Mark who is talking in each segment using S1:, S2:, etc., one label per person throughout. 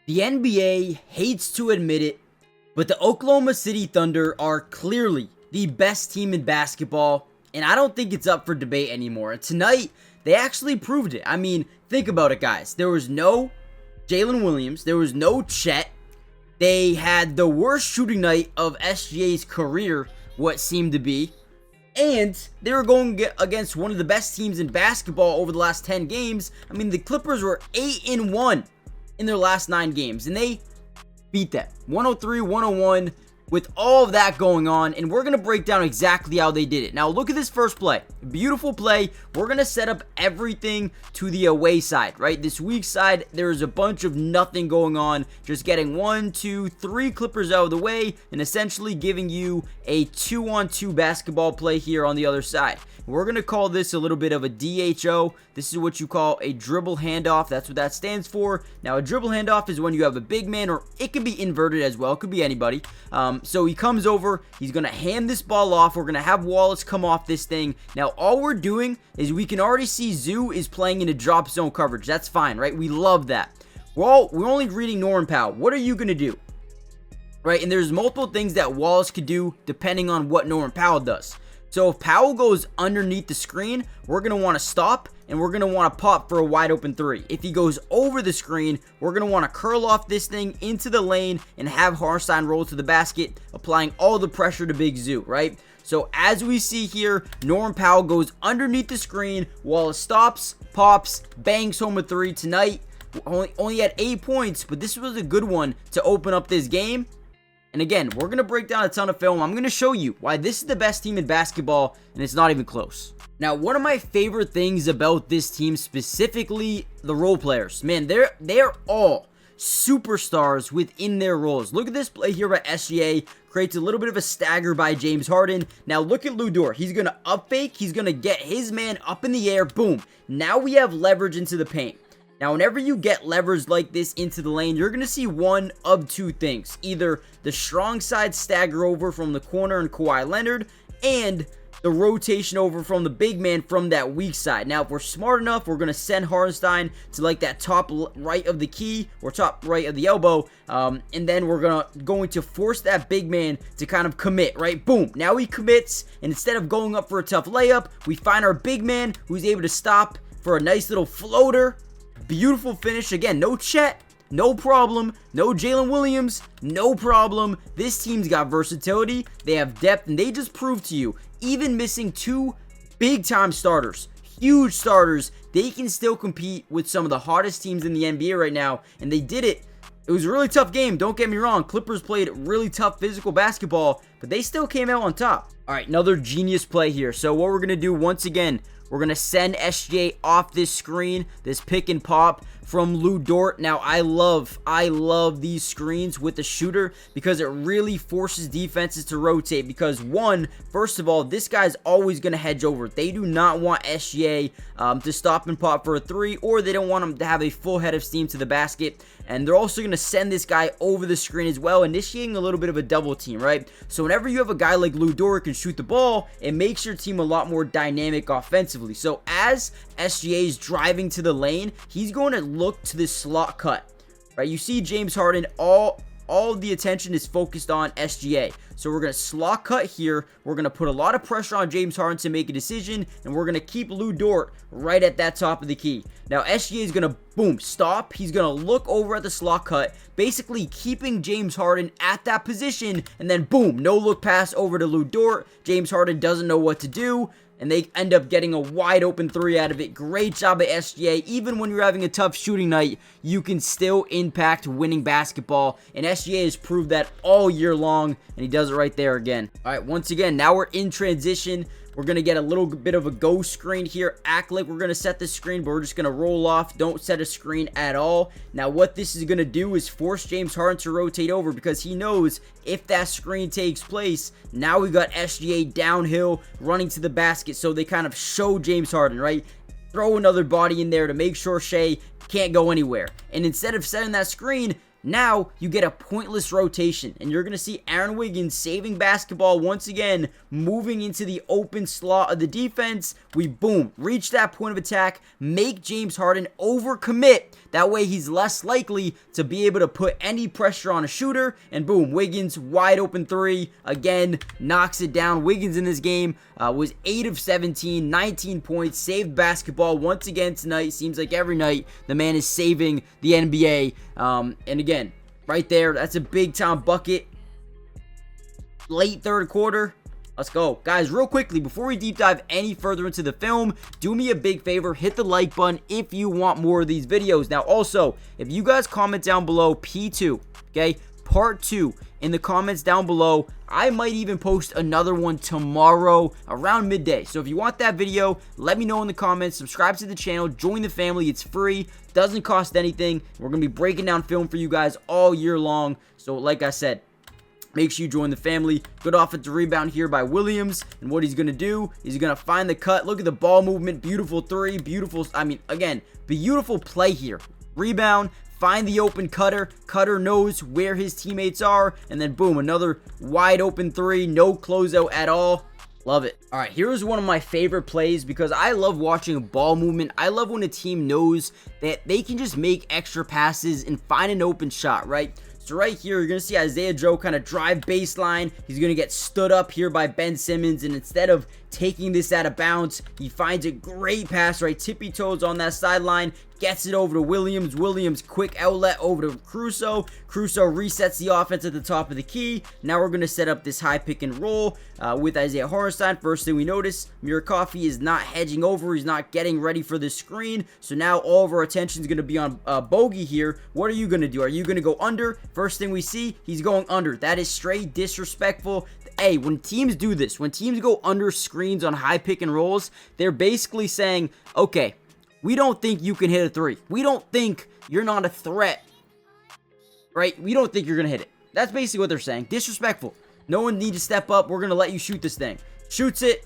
S1: The NBA hates to admit it, but the Oklahoma City Thunder are clearly the best team in basketball, and I don't think it's up for debate anymore. And tonight, they actually proved it. I mean, think about it, guys. There was no Jalen Williams. There was no Chet. They had the worst shooting night of SGA's career, what seemed to be. And they were going against one of the best teams in basketball over the last 10 games. I mean, the Clippers were 8-1 in their last 9 games, and they beat that 103-101 with all of that going on. And we're going to break down exactly how they did it. Now, look at this first play. Beautiful play. We're going to set up everything to the away side, right? This weak side, there's a bunch of nothing going on. Just getting 1, 2, 3 Clippers out of the way and essentially giving you a 2-on-2 basketball play here on the other side. We're going to call this a little bit of a DHO. This is what you call a dribble handoff. That's what that stands for. Now, a dribble handoff is when you have a big man, or it can be inverted as well. It could be anybody. So he comes over. He's going to hand this ball off. We're going to have Wallace come off this thing. Now, all we're doing is we can already see Zoo is playing in a drop zone coverage. That's fine, right? We love that. We're only reading Norman Powell. What are you going to do? Right? And there's multiple things that Wallace could do depending on what Norman Powell does. So if Powell goes underneath the screen, we're going to want to stop and we're going to want to pop for a wide open 3. If he goes over the screen, we're going to want to curl off this thing into the lane and have Hartenstein roll to the basket, applying all the pressure to Big Zoo, right? So as we see here, Norman Powell goes underneath the screen, Wallace stops, pops, bangs home a 3 tonight. Only had 8 points, but this was a good one to open up this game. And again, we're going to break down a ton of film. I'm going to show you why this is the best team in basketball, and it's not even close. Now, one of my favorite things about this team, specifically the role players, man, they're all superstars within their roles. Look at this play here by SGA. Creates a little bit of a stagger by James Harden. Now, look at Lu Dort. He's going to up fake. He's going to get his man up in the air. Boom. Now we have leverage into the paint. Now, whenever you get levers like this into the lane, you're going to see one of two things. Either the strong side stagger over from the corner and Kawhi Leonard, and the rotation over from the big man from that weak side. Now, if we're smart enough, we're going to send Hartenstein to like that top right of the key or top right of the elbow. And then we're going to force that big man to kind of commit, right? Boom. Now he commits, and instead of going up for a tough layup, we find our big man who's able to stop for a nice little floater. Beautiful finish. Again, no Chet, no problem. No Jalen Williams, no problem. This team's got versatility. They have depth, and they just proved to you, even missing 2 big-time starters, huge starters, they can still compete with some of the hottest teams in the NBA right now, and they did it. It was a really tough game, don't get me wrong. Clippers played really tough physical basketball, but they still came out on top. All right, another genius play here. So what we're going to do once again, we're going to send SGA off this screen, this pick and pop from Lu Dort. Now, I love these screens with the shooter because it really forces defenses to rotate because, first of all, this guy's always going to hedge over. They do not want SGA to stop and pop for a 3, or they don't want him to have a full head of steam to the basket. And they're also going to send this guy over the screen as well, initiating a little bit of a double team, right? So whenever you have a guy like Lu Dort who can shoot the ball, it makes your team a lot more dynamic offensively. So as SGA is driving to the lane, he's going to look to this slot cut, right? You see James Harden, all the attention is focused on SGA. So we're going to slot cut here. We're going to put a lot of pressure on James Harden to make a decision, and we're going to keep Lu Dort right at that top of the key. Now, SGA is going to, boom, stop. He's going to look over at the slot cut, basically keeping James Harden at that position, and then, boom, no look pass over to Lu Dort. James Harden doesn't know what to do, and they end up getting a wide open 3 out of it. Great job by SGA. Even when you're having a tough shooting night, you can still impact winning basketball. And SGA has proved that all year long, and he does it right there again. All right, once again, now we're in transition. We're going to get a little bit of a go screen here. Act like we're going to set the screen, but we're just going to roll off. Don't set a screen at all. Now, what this is going to do is force James Harden to rotate over because he knows if that screen takes place, now we got SGA downhill running to the basket. So they kind of show James Harden, right? Throw another body in there to make sure Shea can't go anywhere. And instead of setting that screen, Now you get a pointless rotation, and you're going to see Aaron Wiggins saving basketball once again, moving into the open slot of the defense. We, boom, reach that point of attack, make James Harden overcommit. That way he's less likely to be able to put any pressure on a shooter, and boom, Wiggins, wide open three, again, knocks it down. Wiggins in this game was 8 of 17, 19 points, saved basketball once again tonight. Seems like every night the man is saving the NBA. And again, right there, that's a big time bucket. Late third quarter. Let's go. Guys, real quickly, before we deep dive any further into the film, do me a big favor, hit the like button if you want more of these videos. Now, also, if you guys comment down below P2, okay, part 2 in the comments down below, I might even post another one tomorrow around midday. So if you want that video, let me know in the comments. Subscribe to the channel, join the family. It's free, doesn't cost anything. We're going to be breaking down film for you guys all year long. So like I said, make sure you join the family. Good offensive rebound here by Williams. And what he's going to do is he's going to find the cut. Look at the ball movement. Beautiful three. Beautiful. I mean, again, beautiful play here. Rebound. Find the open cutter. Cutter knows where his teammates are. And then boom, another wide open three. No closeout at all. Love it. All right, here's one of my favorite plays because I love watching ball movement. I love when a team knows that they can just make extra passes and find an open shot, right? So right here, you're going to see Isaiah Joe kind of drive baseline. He's going to get stood up here by Ben Simmons. And instead of taking this out of bounds, he finds a great pass, right? Tippy toes on that sideline. Gets it over to Williams. Williams, quick outlet over to Caruso. Caruso resets the offense at the top of the key. Now we're going to set up this high pick and roll with Isaiah Hartenstein. First thing we notice, Murakoffie is not hedging over. He's not getting ready for the screen. So now all of our attention is going to be on Bogey here. What are you going to do? Are you going to go under? First thing we see, he's going under. That is straight disrespectful. Hey, when teams do this, when teams go under screens on high pick and rolls, they're basically saying, okay, we don't think you can hit a three. We don't think you're not a threat, right? We don't think you're going to hit it. That's basically what they're saying. Disrespectful. No one needs to step up. We're going to let you shoot this thing. Shoots it,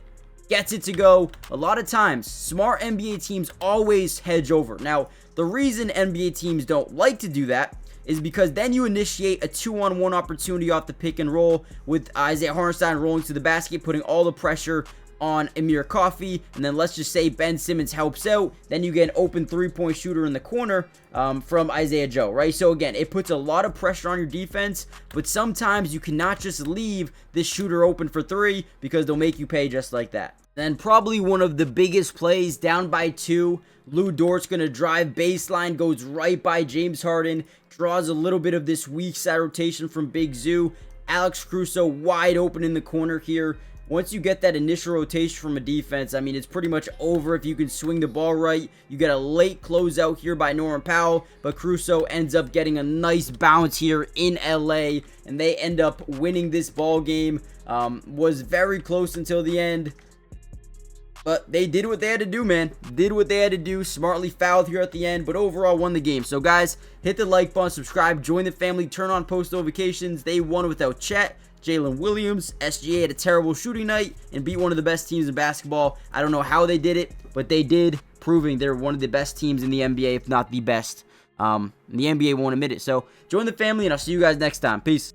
S1: gets it to go. A lot of times, smart NBA teams always hedge over. Now, the reason NBA teams don't like to do that is because then you initiate a 2-on-1 opportunity off the pick and roll with Isaiah Hartenstein rolling to the basket, putting all the pressure on Amir Coffey, and then let's just say Ben Simmons helps out, then you get an open three-point shooter in the corner from Isaiah Joe, right? So again, it puts a lot of pressure on your defense, but sometimes you cannot just leave this shooter open for three because they'll make you pay just like that. Then probably one of the biggest plays, down by 2, Lou Dort's going to drive baseline, goes right by James Harden, draws a little bit of this weak side rotation from Big Zoo. Alex Caruso wide open in the corner here. Once you get that initial rotation from a defense, I mean, it's pretty much over if you can swing the ball right. You get a late closeout here by Norman Powell, but Caruso ends up getting a nice bounce here in LA, and they end up winning this ball game. Was very close until the end, but they did what they had to do, man. Did what they had to do. Smartly fouled here at the end, but overall won the game. So, guys, hit the like button, subscribe, join the family, turn on post notifications. They won without Chet. Jalen Williams, SGA had a terrible shooting night and beat one of the best teams in basketball. I don't know how they did it, but they did, proving they're one of the best teams in the NBA, if not the best. The NBA won't admit it. So, join the family, and I'll see you guys next time. Peace.